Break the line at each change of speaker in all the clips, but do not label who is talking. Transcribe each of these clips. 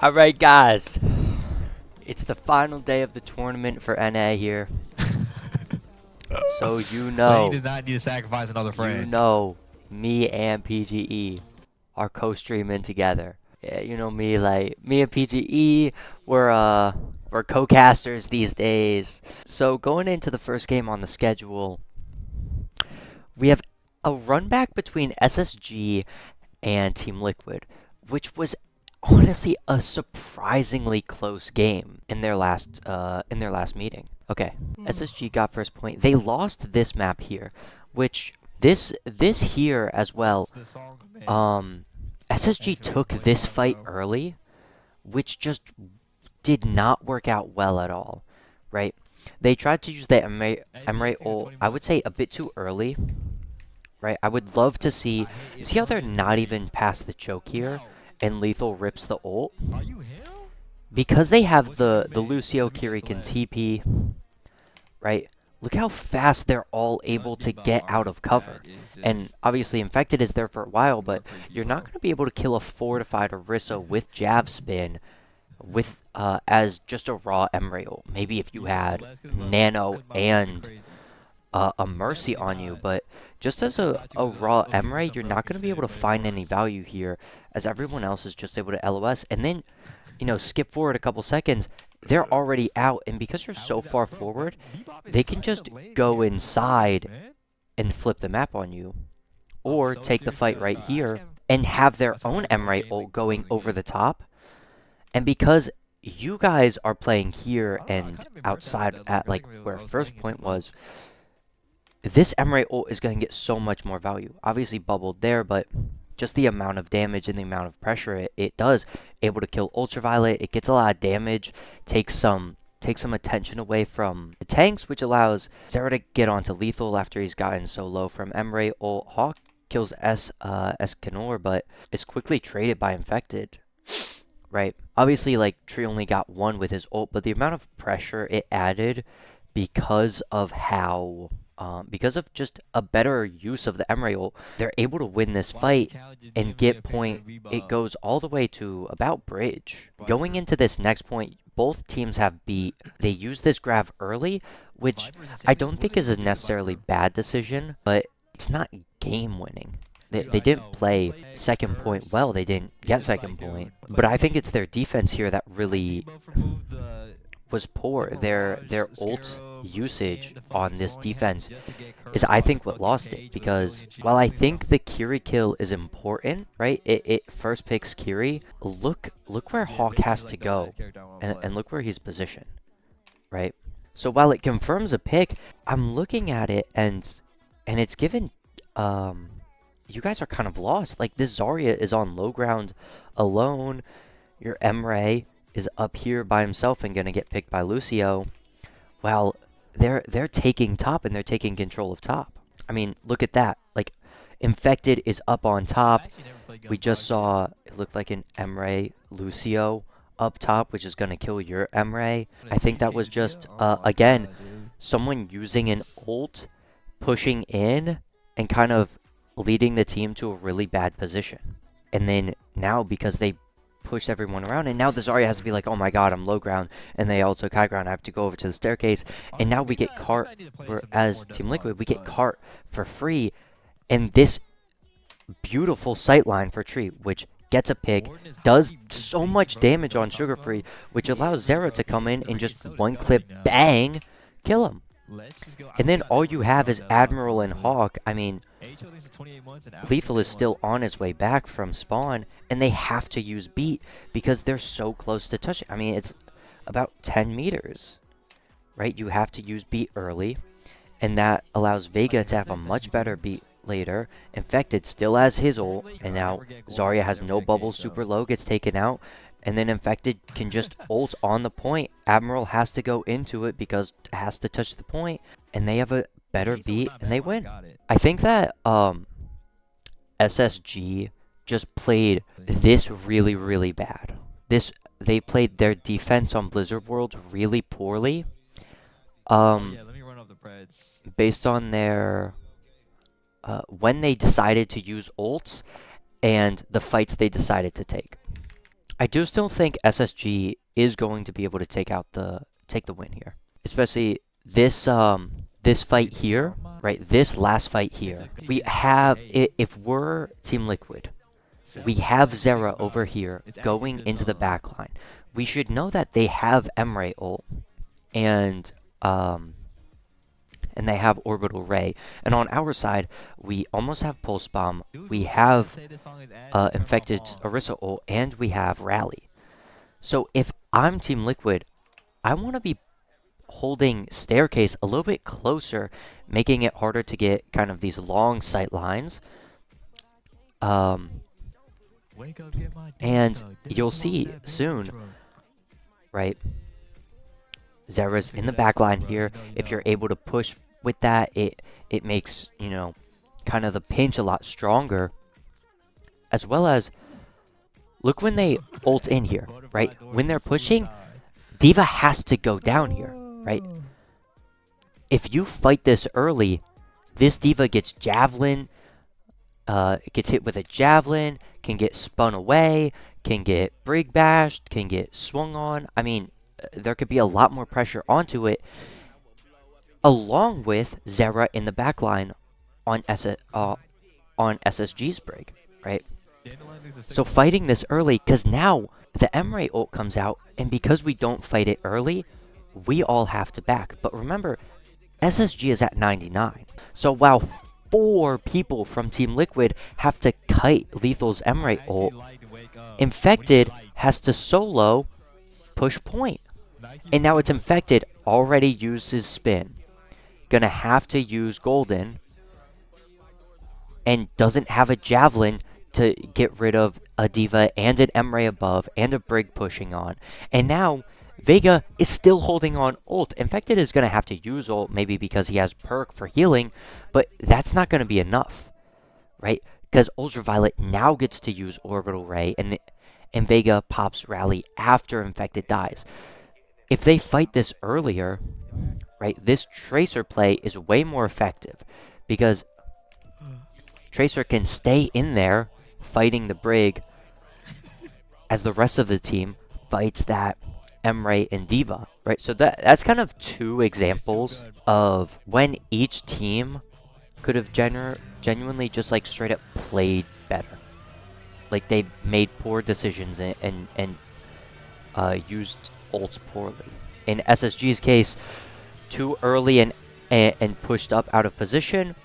Alright guys, it's the final day of the tournament for NA here. So
But he does not need to sacrifice another
you
friend.
know, me and PGE are co-streaming together. Yeah, you know me, like, me and PGE, we're co-casters these days. So going into the first game on the schedule, we have a run back between SSG and Team Liquid, which was honestly a surprisingly close game in their last meeting. Okay, SSG got first point. They lost this map here, which this here as well.
It's the song, man.
SSG took this fight early, which just did not work out well at all, right? They tried to use the Emre ult, I would say a bit too early, right? I would love to see how they're not even past the choke here, and Lethal rips the ult.
Are you him?
Because they have the Lucio, Kirik, and TP, right? Look how fast they're all able to get out of cover. And obviously Infected is there for a while, but you're not going to be able to kill a fortified Orisa with jab spin with as just a raw Emre ult. Maybe if you had Nano and a Mercy on you, but just as a raw Emre, you're not going to be able to find any value here, as everyone else is just able to LOS. And then, you know, skip forward a couple seconds, they're already out, and because you're so far forward, they can just go inside and flip the map on you, or take the fight right here and have their own Emre ult going over the top. And because you guys are playing here and outside at like where first point was, this Emre ult is going to get so much more value. Obviously bubbled there, but just the amount of damage and the amount of pressure it does, able to kill Ultraviolet, it gets a lot of damage, takes some attention away from the tanks, which allows Zera to get onto Lethal after he's gotten so low from Emre ult. Hawk kills Escanor, but is quickly traded by Infected. Right? Obviously, like, Tree only got one with his ult, but the amount of pressure it added because of how... because of just a better use of the Emre ult, they're able to win this fight and get point. It goes all the way to about bridge. Going into this next point, both teams have beat. They use this grab early, which I don't think is a necessarily bad decision, but it's not game winning. They didn't play second point well. They didn't get second point. But I think it's their defense here that really was poor. Their ult usage on this defense is, I think, what lost it. Because while I think the Kiri kill is important, right? It first picks Kiri. Look where Hawk has to go, and look where he's positioned, right? So while it confirms a pick, I'm looking at it and it's given. You guys are kind of lost. Like, this Zarya is on low ground alone. Your Emre is up here by himself and gonna get picked by Lucio. While they're taking top and they're taking control of top. I mean, look at that. Like, Infected is up on top. We just saw it looked like an Emre Lucio up top, which is gonna kill your Emre. I think that was just again someone using an ult, pushing in, and kind of leading the team to a really bad position. And then now, because they pushed everyone around, and now the Zarya has to be like, oh my god, I'm low ground, and they all took high ground, I have to go over to the staircase, and now we get cart, as Team Liquid, we get cart for free, and this beautiful sightline for Tree, which gets a pick, does so much damage on Sugar Free, which allows Zera to come in and just one clip, bang, kill him. And then all you have is Admiral and Hawk. I mean, Lethal is still on his way back from spawn, and they have to use beat because they're so close to touching. I mean, it's about 10 meters, right? You have to use beat early, and that allows Vega to have a much better beat later. Infected still has his ult, and now Zarya has no bubble, super low, gets taken out. And then Infected can just ult on the point. Admiral has to go into it because it has to touch the point. And they have a better beat and they win. I think that SSG just played this really, really bad. They played their defense on Blizzard Worlds really poorly. Based on their when they decided to use ults and the fights they decided to take. I do still think SSG is going to be able to take the win here, especially this fight here, right? This last fight here, we have if we're Team Liquid, we have Zera over here going into the backline. We should know that they have Emre ult and they have Orbital Ray. And on our side, we almost have Pulse Bomb. We have Infected Orisa ult, and we have Rally. So if I'm Team Liquid, I want to be holding Staircase a little bit closer, making it harder to get kind of these long sight lines. And you'll see soon, right? Zera's in the back line here. If you're able to push with that, it makes, you know, kind of the pinch a lot stronger. As well as, look when they ult in here, right? When they're pushing, D.Va has to go down here, right? If you fight this early, this D.Va gets Javelin, gets hit with a Javelin, can get spun away, can get Brig bashed, can get swung on. I mean, there could be a lot more pressure onto it, along with Zera in the backline on SSG's Brig, right? So fighting this early, because now the Emre ult comes out, and because we don't fight it early, we all have to back. But remember, SSG is at 99. So while 4 people from Team Liquid have to kite Lethal's Emre ult, Infected has to solo push point. And now it's Infected, already used his spin. Gonna have to use Golden, and doesn't have a Javelin to get rid of a D.Va and an Emre above and a Brig pushing on. And now Vega is still holding on ult. Infected is going to have to use ult, maybe because he has perk for healing, but that's not going to be enough, right? Because Ultraviolet now gets to use Orbital Ray, and Vega pops Rally after Infected dies. If they fight this earlier, right, this Tracer play is way more effective, because Tracer can stay in there fighting the Brig as the rest of the team fights that Emre and D.Va, right? So that's kind of 2 examples of when each team could have genuinely just like straight up played better. Like they made poor decisions and used ults poorly. In SSG's case, too early and pushed up out of position.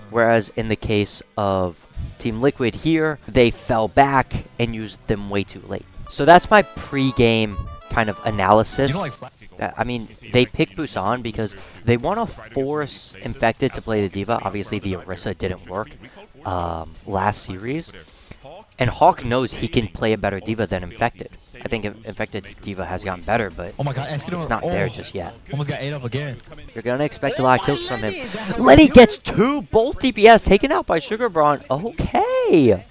Whereas in the case of Team Liquid here, they fell back and used them way too late. So that's my pre-game kind of analysis. I mean, they picked Busan because they want to force Infected to play the D.Va. Obviously, the Orisa didn't work last series. And Hawk knows he can play a better D.Va than Infected. I think Infected's D.Va has gotten better, but
oh my God,
it's not there just yet.
Almost got ate up again.
You're going to expect a lot of kills from him. Lenny gets 2 both DPS taken out by Sugar Brawn. Okay.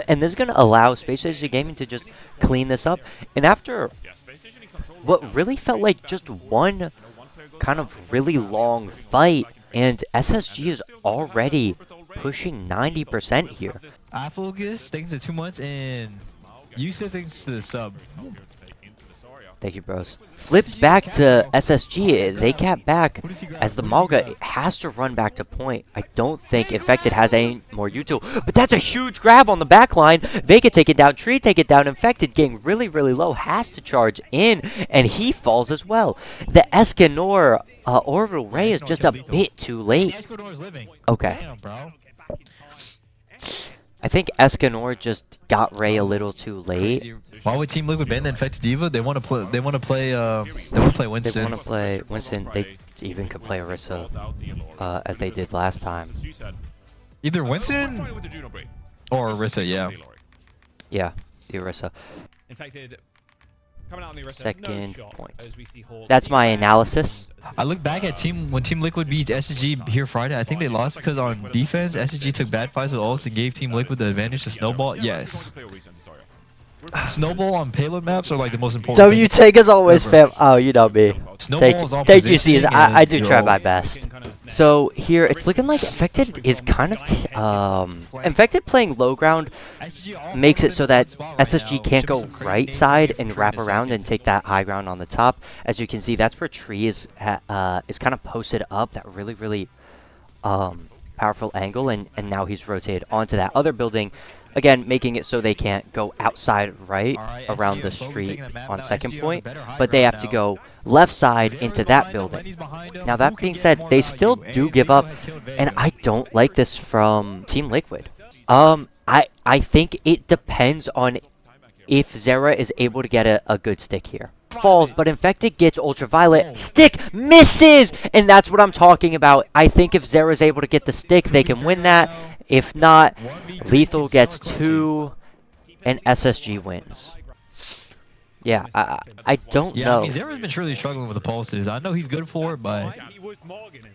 And this is going to allow Space Station Gaming to just clean this up. And after what really felt like just one kind of really long fight, and SSG is already pushing 90% here.
I focus thanks to 2 months, and you said thanks to the sub.
Thank you, bros. Flipped back to SSG. They cap back as the Malga has to run back to point. I don't think Infected has any more util, but that's a huge grab on the back line. Vega take it down, Tree take it down. Infected getting really, really low, has to charge in, and he falls as well. The Escanor Orbital Ray is just a bit too late. Okay. I think Escanor just got Ray a little too late.
Why would Team Liquid ban the Infected D.Va? They want to play. They want to play. Winston.
They want to play Winston. They even could play Orisa, as they did last time.
Either Winston or Orisa. Yeah.
Yeah, the Orisa.
Infected. Coming out on the Orisa.
Second
no
point.
Hold
That's my analysis.
I look back at when Team Liquid beat SSG here Friday. I think they lost because on defense, SSG took bad fights with ults and gave Team Liquid the advantage to snowball. Yes. Snowball on payload maps are like the most important
W
thing
take is always
ever.
fam. Oh, you know me.
Snowball is on
Thank you,
positioning
Caesar. I
and
do
you're
try
all-
my best. So here, it's looking like Infected is kind of Infected playing low ground
SG all
makes it
forward
so
in
that
one spot right
SSG
now.
can't
Should be
go
some crazy
right
names
side
coming
and
from
wrap
in a
around
second.
and take that high ground on the top. As you can see, that's where Tree is kind of posted up, that really powerful angle, and now he's rotated onto that other building, again making it so they can't go outside right
Alright,
around
SG
the
is slowly
street
taking the map
on
now.
second
SG on the
point,
better high
but they
ground
have to
now.
go left side
Xera's
into that
behind him,
building.
Lenny's behind him.
Now
Who
that
can
being
get
said,
more
they still
value?
do
And
give
Lethal
up,
had killed
and
Vega.
I don't like this from Team Liquid. I think it depends on if Xera is able to get a good stick here. Falls, but Infected gets Ultraviolet. Stick misses! And that's what I'm talking about. I think if Xera is able to get the stick, they can win that. If not, Lethal gets 2 and SSG wins. Yeah, I don't
Yeah,
know.
I mean, Xera's been truly struggling with the pulses. I know he's good for it, but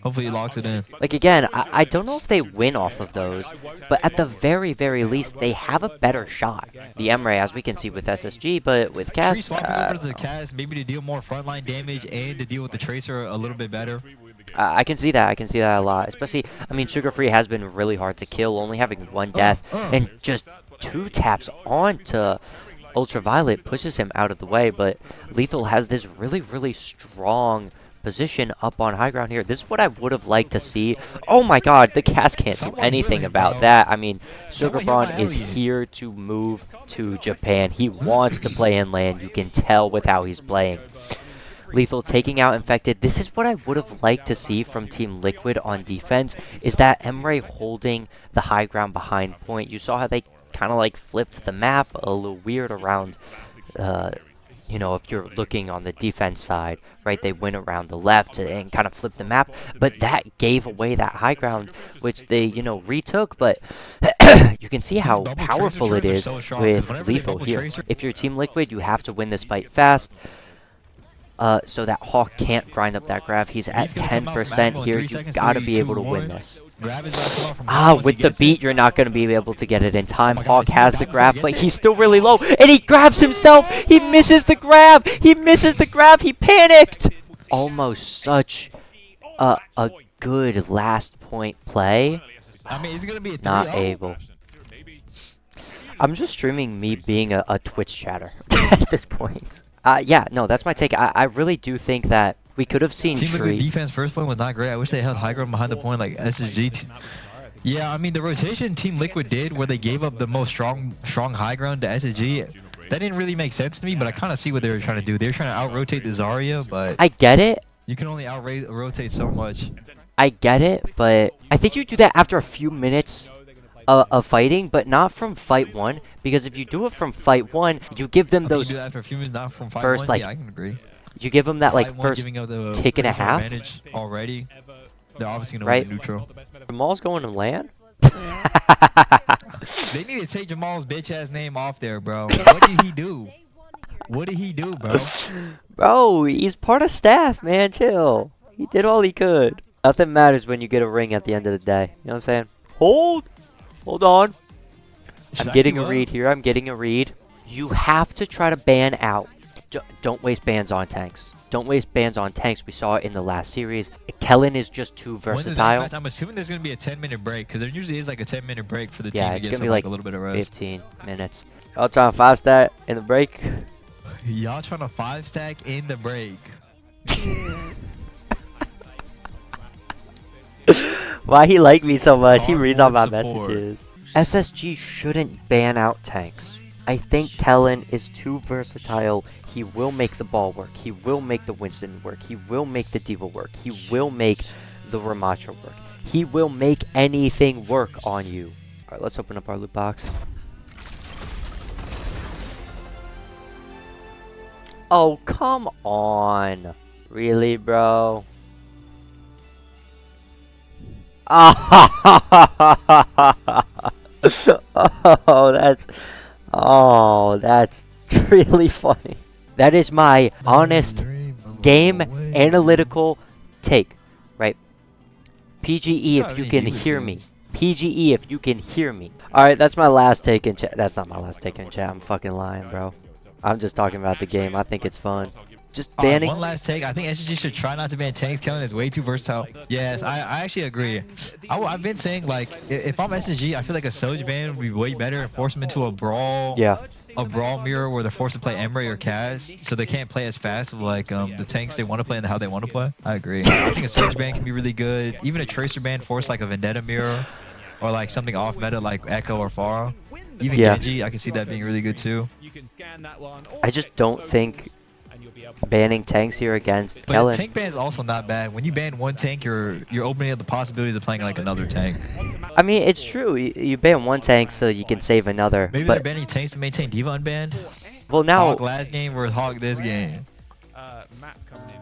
hopefully he locks it in.
Like, again, I don't know if they win off of those, but at the very, very least, they have a better shot. The Emre, as we can see with SSG, but with
Tree
Cass,
swapping over to the cast, maybe to deal more frontline damage and to deal with the Tracer a little bit better.
I can see that. I can see that a lot. Especially, I mean, Sugar Free has been really hard to kill, only having 1 death, and just 2 taps onto Ultraviolet pushes him out of the way, but Lethal has this really, really strong position up on high ground here. This is what I would have liked to see. Oh my god, the cast can't do anything about that. I mean, Sugar Braun is here to move to Japan. He wants to play in LAN. You can tell with how he's playing. Lethal taking out Infected. This is what I would have liked to see from Team Liquid on defense, is that Emre holding the high ground behind point. You saw how they kind of like flipped the map a little weird around, you know, if you're looking on the defense side, right, they went around the left and kind of flipped the map, but that gave away that high ground, which they, you know, retook, but you can see how powerful it is with Lethal here. If you're Team Liquid, you have to win this fight fast. So that Hawk can't grind up that grab. He's at 10% here. You've got to be able to win this. With the beat, you're not going to be able to get it in time. Hawk has the grab, but he's still really low. And he grabs himself. He misses the grab. He misses the grab. He panicked. Almost such a good last point play.
I mean, is it going to be a 3-0?
Not able. I'm just streaming me being a Twitch chatter at this point. Yeah, no, that's my take. I really do think that we could have seen
Team Liquid
Tree.
defense first point was not great. I wish they held high ground behind the point like SSG. Yeah, I mean, the rotation Team Liquid did where they gave up the most strong high ground to SSG, that didn't really make sense to me, but I kind of see what they were trying to do. They were trying to out-rotate the Zarya, but
I get it.
you can only out-rotate so much.
I get it, but I think you do that after a few minutes of fighting, but not from fight 1, because if you do it from fight 1, you give them those
You do that after a few minutes, not from fight
first,
1?
like,
yeah, I can agree.
you give them that like
Fight 1
first
giving up the
tick and a
first
half.
advantage already. They're obviously gonna
Right.
win neutral.
Jamal's going to land.
They need to take Jamal's bitch ass name off there, bro. What did he do? What did he do, bro?
Bro, he's part of staff, man. Chill. He did all he could. Nothing matters when you get a ring at the end of the day. You know what I'm saying? Hold on. I'm getting a read here. I'm getting a read. You have to try to ban out. Don't waste bans on tanks. Don't waste bans on tanks. We saw it in the last series. Kellen is just too versatile.
I'm assuming there's going to be a 10-minute break, because there usually is like a 10-minute break for the team
Yeah,
to
it's
get
gonna
some,
be
like
like
a little bit of rest.
15 minutes. Y'all trying to 5-stat in the break?
Y'all trying to 5-stack in the break.
Why he like me so much? He reads all my
Hardboard support.
messages. SSG shouldn't ban out tanks. I think Kellen is too versatile. He will make the ball work. He will make the Winston work. He will make the Diva work. He will make the Ramacha work. He will make anything work on you. Alright, let's open up our loot box. Oh, come on. Really, bro? Oh, that's really funny. That is my honest game analytical take, right? PGE, if you can hear me. PGE, if you can hear me. Alright, that's my last take in chat. That's not my last take in chat. I'm fucking lying, bro. I'm just talking about the game. I think it's fun. Just banning.
One last take. I think SSG should try not to ban tanks. Kellen is way too versatile. Yes, I actually agree. I've been saying, like, if I'm SSG, I feel like a Soj ban would be way better and force them into a brawl.
Yeah.
A brawl mirror where they're forced to play Emre or Kaz, so they can't play as fast of like the tanks they want to play and how they want to play. I agree. I think a Surge ban can be really good. Even a Tracer ban force like a Vendetta mirror, or like something off meta like Echo or Pharah. Even Genji, I can see that being really good too.
I just don't think banning tanks here against
But
Kellen.
tank ban is also not bad. When you ban one tank, you're opening up the possibilities of playing like another tank.
I mean, it's true. You ban one tank so you can save another.
Maybe
But
they're banning tanks to maintain Diva unbanned.
well, now
Hog last game versus Hog this game.
Map coming in.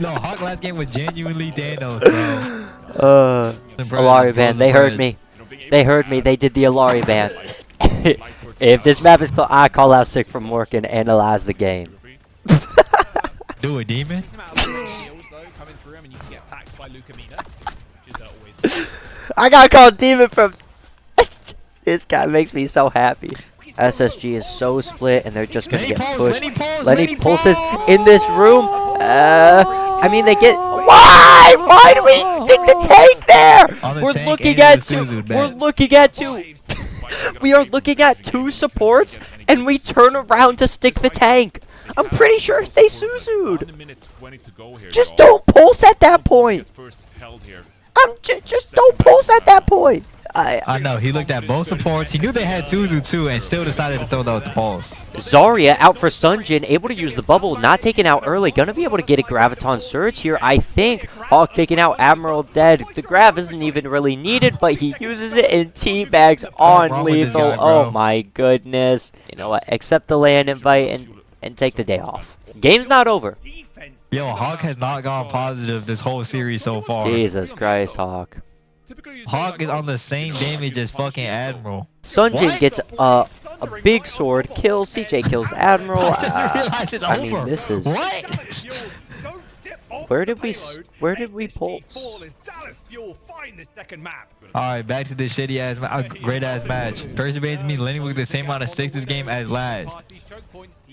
No, Hog last game was genuinely Thanos, bro.
Alari ban. They heard me. They heard me. They did the Alari ban. If this map is close, I call out sick from work and analyze the game.
Do it, demon.
I got called demon from. This guy makes me so happy. SSG is so split, and they're just gonna get pushed. Lenny pulses in this room. I mean, they get. Why? Why do we stick the tank there? We're looking at two. We're looking at two. We are looking at two supports, and we turn around to stick the tank. I'm pretty sure they Suzu'd. Just don't pulse at that point. Just don't pulse at that point.
I know, he looked at both supports. He knew they had Suzu too and still decided to throw that with the pulse.
Zarya out for Sunjin, able to use the bubble, not taken out early. Gonna be able to get a Graviton Surge here, I think. Hawk taking out, Admiral dead. The Grav isn't even really needed, but he uses it and teabags on Lethal.
Guy,
oh my goodness. You know what, accept the land invite and take the day off. Game's not over.
Yo, Hawk has not gone positive this whole series so far.
Jesus Christ, Hawk.
Hawk is on the same damage as fucking Admiral.
Sunjin gets a big sword, kills, CJ kills Admiral. I mean, this is...
What?
Where did we pulse?
Alright, back to this shitty ass, great ass match. Perseverance means Lenny will get the same amount of sticks this game as last.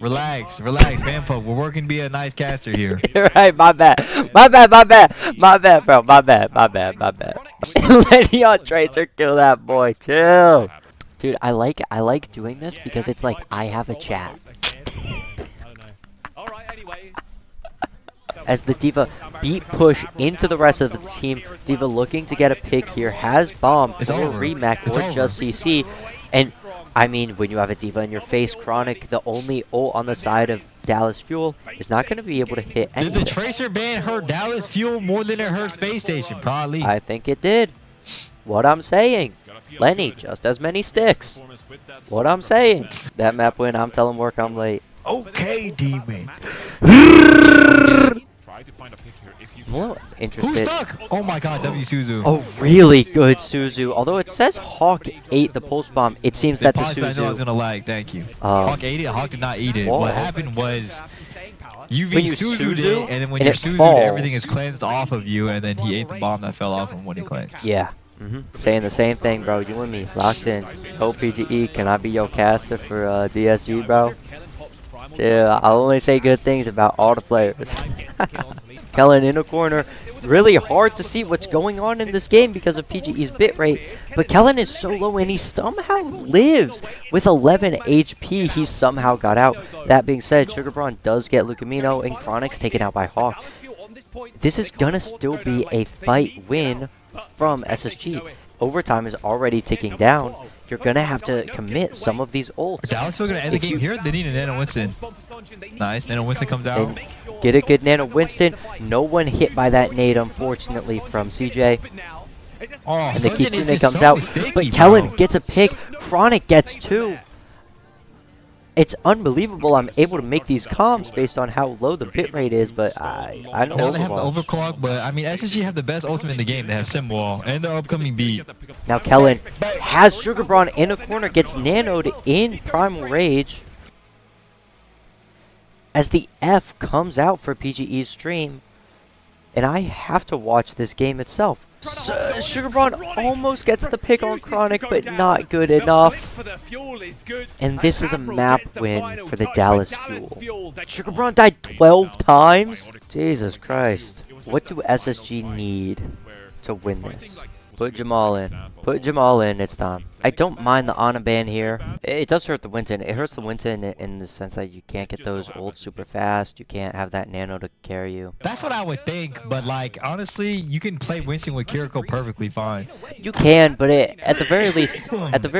Relax, fan pub. We're working to be a nice caster here.
Right, my bad, bro. My bad. Lenny on Tracer, kill that boy, chill. Dude, I like doing this because it's like I have a chat. As the D.Va beat push into the rest of the team, D.Va looking to get a pick here, has bomb or remake or just CC, and I mean, when you have a D.Va in your face, Chronic, the only ult on the side of Dallas Fuel, is not going to be able to hit anything.
Did the Tracer ban hurt Dallas Fuel more than it hurt Space Station? Probably.
I think it did. What I'm saying. Lenny, just as many sticks. What I'm saying. That map win, I'm telling work I'm late.
Okay, demon.
Well, interested.
Who's stuck? Oh my god, W Suzu.
Oh, really good Suzu. Although it says Hawk ate the pulse bomb, it seems that the Suzu...
I know I was gonna lag, thank you. Hawk ate it, Hawk did not eat it.
Whoa.
What happened was... You
Suzu'd
it, and then when you Suzu'd, everything is cleansed off of you, and then he ate the bomb that fell off him when he cleansed.
Yeah. Saying the same thing, bro. You and me, locked in. OPGE, can I be your caster for DSG, bro? Dude, I'll only say good things about all the players. Kellen in a corner. Really hard to see what's going on in this game because of PGE's bitrate. But Kellen is so low and he somehow lives. With 11 HP, he somehow got out. That being said, Sugar Braun does get Lucamino and Chronic's taken out by Hawk. This is going to still be a fight win from SSG. Overtime is already ticking down. You're going to have to commit some of these ults.
Dallas still going to end the game here? They need a Nano Winston. Nice, Nano Winston comes out.
And get a good Nano Winston. No one hit by that nade, unfortunately, from CJ.
Oh,
and the Kitsune comes out. But Kellen gets a pick. Chronic gets two. It's unbelievable I'm able to make these comms based on how low the bitrate is, but I know
now they have the overclock, but I mean SSG have the best ultimate in the game. They have Simwall and their upcoming beat.
Now Kellen has Sugar Braun in a corner, gets nanoed in Primal Rage. as the F comes out for PGE's stream, and I have to watch this game itself. Sugarbrawn almost gets the pick on Chronic, but not good enough. And this is a map win for the Dallas Fuel. Sugarbrawn died 12 times? Jesus Christ. What do SSG need to win this? Put Jamal in. Put Jamal in, it's time. I don't mind the Ana ban here. It does hurt the Winton. It hurts the Winton in the sense that you can't get those ult super fast. You can't have that nano to carry you.
That's what I would think, but like honestly, you can play Winston with Kiriko perfectly fine.
You can, but at the very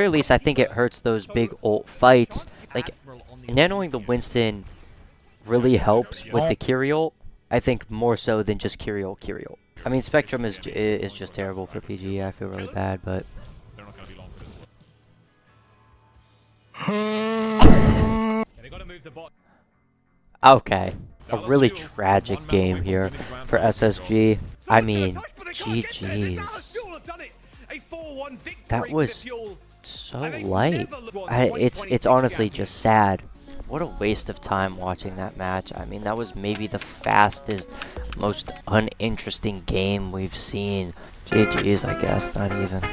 least, I think it hurts those big ult fights. Like, nanoing the Winston really helps with the Kiri ult. I think more so than just Kiri ult. I mean, Spectrum is just terrible for PG. I feel really bad, but okay, a really tragic game here for SSG. I mean, GG's. That was so light. It's honestly just sad. What a waste of time watching that match. I mean, that was maybe the fastest, most uninteresting game we've seen. GG's, I guess, not even.